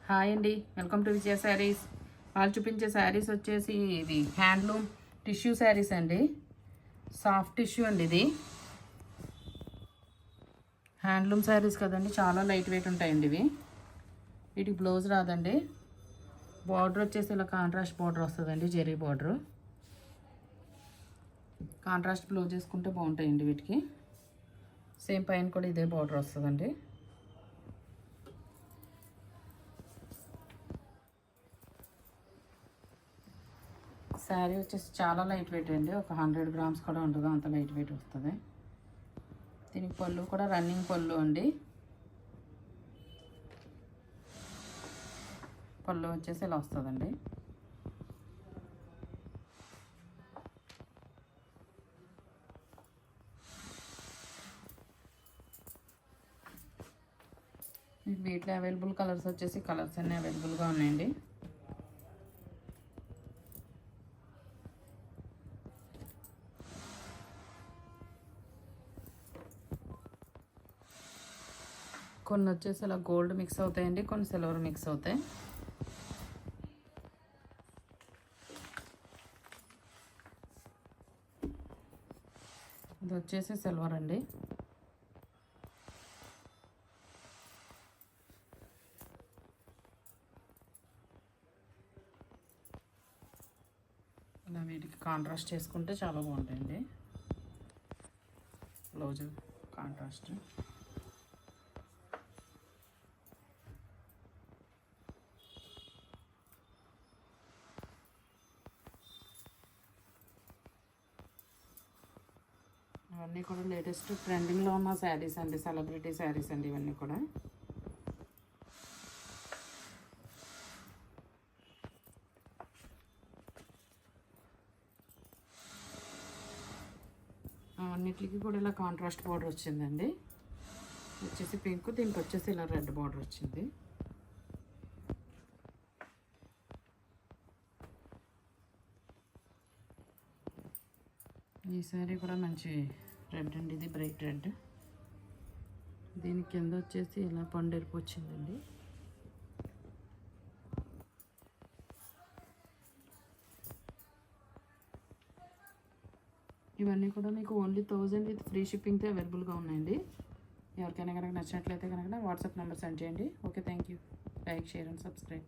Hi అండి, welcome to విజయ శారీస్. వాళ్ళు చూపించే శారీస్ వచ్చేసి ఇది హ్యాండ్లూమ్ టిష్యూ శారీస్ అండి. సాఫ్ట్ టిష్యూ అండి, ఇది హ్యాండ్లూమ్ శారీస్ కదండి, చాలా లైట్ వెయిట్ ఉంటాయండి ఇవి. వీటికి బ్లౌజ్ రాదండి. బార్డర్ వచ్చేసి ఇలా కాంట్రాస్ట్ బార్డర్ వస్తుందండి, జెరీ బార్డరు. కాంట్రాస్ట్ బ్లౌజ్ చేసుకుంటే బాగుంటాయండి వీటికి. సేమ్ పైన కూడా ఇదే బార్డర్ వస్తుందండి. శారీ వచ్చేసి చాలా లైట్ వెయిట్ అండి, ఒక 100 గ్రామ్స్ కూడా ఉండదు, అంత లైట్ వెయిట్ వస్తుంది. దీనికి పళ్ళు కూడా రన్నింగ్ పళ్ళు అండి. పళ్ళు వచ్చేసి ఇలా వస్తుందండి. వీటిలో అవైలబుల్ కలర్స్ వచ్చేసి కలర్స్ అన్నీ అవైలబుల్గా ఉన్నాయండి. కొన్ని వచ్చేసి ఇలా గోల్డ్ మిక్స్ అవుతాయండి, కొన్ని సిల్వర్ మిక్స్ అవుతాయి. ఇది వచ్చేసి సిల్వర్ అండి. ఇలా వీటికి కాంట్రాస్ట్ చేసుకుంటే చాలా బాగుంటాయండి. Blouse contrast. ఇవన్నీ కూడా లేటెస్ట్ ట్రెండింగ్లో ఉన్న శారీస్ అండి, సెలబ్రిటీ శారీస్ అండి ఇవన్నీ కూడా. అన్నిటికి కూడా ఇలా కాంట్రాస్ట్ బార్డర్ వచ్చిందండి. వచ్చేసి పింక్, దీనికి వచ్చేసి ఇలా రెడ్ బార్డర్ వచ్చింది. ఈ శారీ కూడా మంచి రెడ్ అండి, ఇది బ్రైట్ రెడ్. దీని కింద వచ్చేసి ఇలా పండెరుపు వచ్చిందండి. ఇవన్నీ కూడా మీకు ఓన్లీ 1000 విత్ ఫ్రీ షిప్పింగ్తో అవైలబుల్గా ఉన్నాయండి. ఎవరికైనా కనుక నచ్చినట్లయితే కనుక వాట్సాప్ నెంబర్ సెండ్ చేయండి. Okay, thank you. Like, share and subscribe.